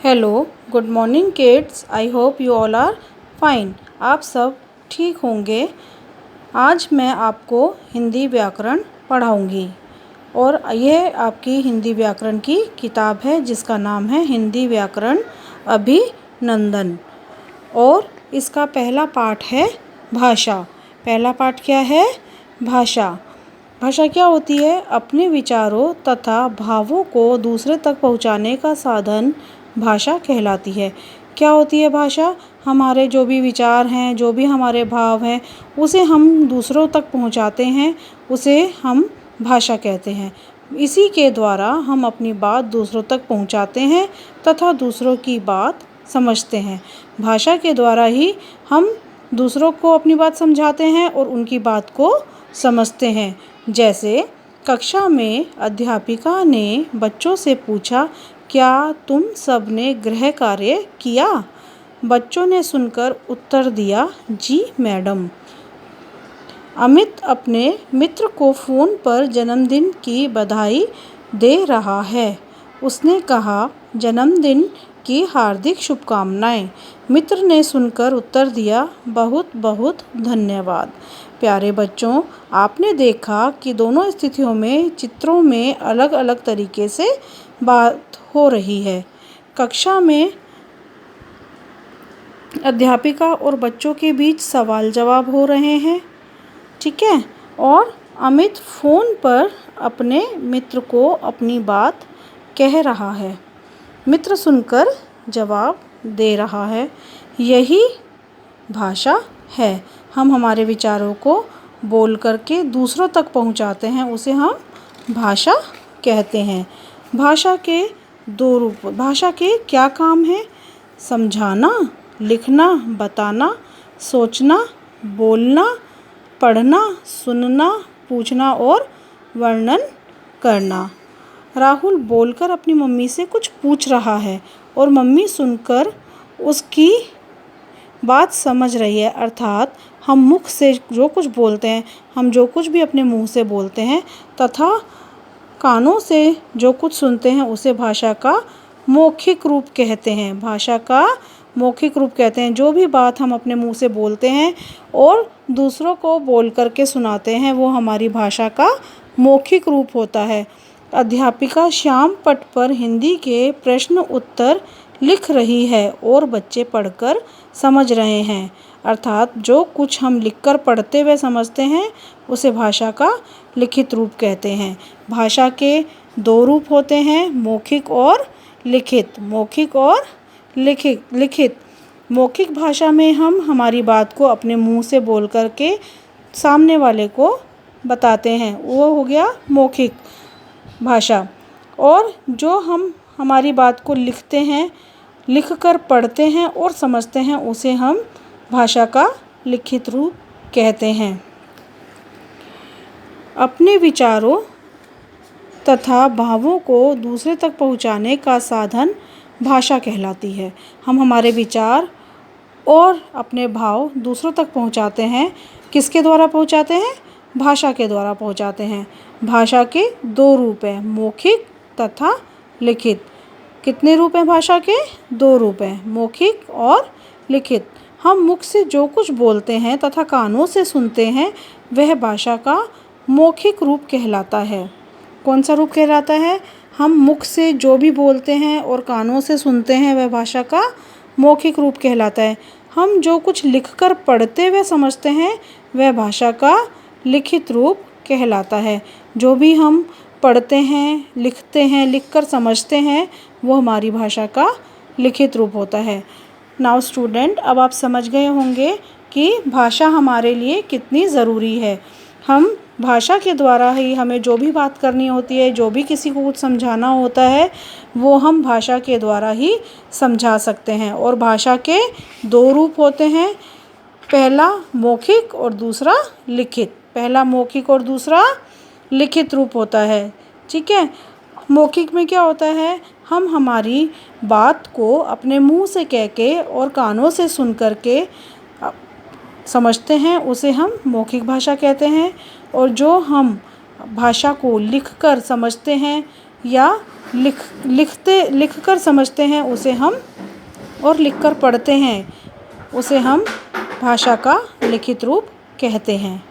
Hello, good morning kids. I hope you all are fine. आप सब ठीक होंगे। आज मैं आपको हिंदी व्याकरण पढ़ाऊंगी और यह आपकी हिंदी व्याकरण की किताब है जिसका नाम है हिंदी व्याकरण अभिनंदन। और इसका पहला पाठ है भाषा। पहला पाठ क्या है? भाषा। भाषा क्या होती है? अपने विचारों तथा भावों को दूसरे तक पहुंचाने का साधन भाषा कहलाती है। क्या होती है भाषा? हमारे जो भी विचार हैं, जो भी हमारे भाव हैं, उसे हम दूसरों तक पहुंचाते हैं, उसे हम भाषा कहते हैं। इसी के द्वारा हम अपनी बात दूसरों तक पहुंचाते हैं तथा दूसरों की बात समझते हैं। भाषा के द्वारा ही हम दूसरों को अपनी बात समझाते हैं और उनकी बात को समझते हैं। जैसे कक्षा में अध्यापिका ने बच्चों से पूछा, क्या तुम सब ने गृह कार्य किया? बच्चों ने सुनकर उत्तर दिया, जी मैडम। अमित अपने मित्र को फ़ोन पर जन्मदिन की बधाई दे रहा है। उसने कहा, जन्मदिन की हार्दिक शुभकामनाएं। मित्र ने सुनकर उत्तर दिया, बहुत बहुत धन्यवाद। प्यारे बच्चों, आपने देखा कि दोनों स्थितियों में चित्रों में अलग अलग तरीके से बात हो रही है। कक्षा में अध्यापिका और बच्चों के बीच सवाल जवाब हो रहे हैं, ठीक है। और अमित फ़ोन पर अपने मित्र को अपनी बात कह रहा है। मित्र सुनकर जवाब दे रहा है। यही भाषा है। हम हमारे विचारों को बोल करके दूसरों तक पहुंचाते हैं, उसे हम भाषा कहते हैं। भाषा के दो रूप। भाषा के क्या काम हैं? समझाना, लिखना, बताना, सोचना, बोलना, पढ़ना, सुनना, पूछना और वर्णन करना। राहुल बोलकर अपनी मम्मी से कुछ पूछ रहा है और मम्मी सुनकर उसकी बात समझ रही है। अर्थात हम मुख से जो कुछ बोलते हैं, हम जो कुछ भी अपने मुंह से बोलते हैं तथा कानों से जो कुछ सुनते हैं, उसे भाषा का मौखिक रूप कहते हैं। भाषा का मौखिक रूप कहते हैं। जो भी बात हम अपने मुंह से बोलते हैं और दूसरों को बोल करके सुनाते हैं, वो हमारी भाषा का मौखिक रूप होता है। अध्यापिका श्याम पट पर हिंदी के प्रश्न उत्तर लिख रही है और बच्चे पढ़कर समझ रहे हैं। अर्थात जो कुछ हम लिखकर पढ़ते हुए समझते हैं, उसे भाषा का लिखित रूप कहते हैं। भाषा के दो रूप होते हैं, मौखिक और लिखित। मौखिक और लिखित। मौखिक भाषा में हम हमारी बात को अपने मुंह से बोल करके सामने वाले को बताते हैं, वो हो गया मौखिक भाषा। और जो हम हमारी बात को लिखते हैं, लिखकर पढ़ते हैं और समझते हैं, उसे हम भाषा का लिखित रूप कहते हैं। अपने विचारों तथा भावों को दूसरे तक पहुंचाने का साधन भाषा कहलाती है। हम हमारे विचार और अपने भाव दूसरों तक पहुंचाते हैं। किसके द्वारा पहुंचाते हैं? भाषा के द्वारा पहुंचाते हैं। भाषा के दो रूप हैं, मौखिक तथा लिखित। कितने रूप हैं भाषा के? दो रूप हैं, मौखिक और लिखित। हम मुख से जो कुछ बोलते हैं तथा कानों से सुनते हैं, वह भाषा का मौखिक रूप कहलाता है। कौन सा रूप कहलाता है? हम मुख से जो भी बोलते हैं और कानों से सुनते हैं, वह भाषा का मौखिक रूप कहलाता है। हम जो कुछ लिखकर पढ़ते हुए समझते हैं, वह भाषा का लिखित रूप कहलाता है। जो भी हम पढ़ते हैं, लिखते हैं, लिखकर समझते हैं, वो हमारी भाषा का लिखित रूप होता है। नाउ स्टूडेंट, अब आप समझ गए होंगे कि भाषा हमारे लिए कितनी ज़रूरी है। हम भाषा के द्वारा ही हमें जो भी बात करनी होती है, जो भी किसी को कुछ समझाना होता है, वो हम भाषा के द्वारा ही समझा सकते हैं। और भाषा के दो रूप होते हैं, पहला मौखिक और दूसरा लिखित। पहला मौखिक और दूसरा लिखित रूप होता है, ठीक है। मौखिक में क्या होता है? हम हमारी बात को अपने मुंह से कह के और कानों से सुन कर के समझते हैं, उसे हम मौखिक भाषा कहते हैं। और जो हम भाषा को लिखकर समझते हैं, या लिखकर समझते हैं उसे हम और लिखकर पढ़ते हैं उसे हम भाषा का लिखित रूप कहते हैं।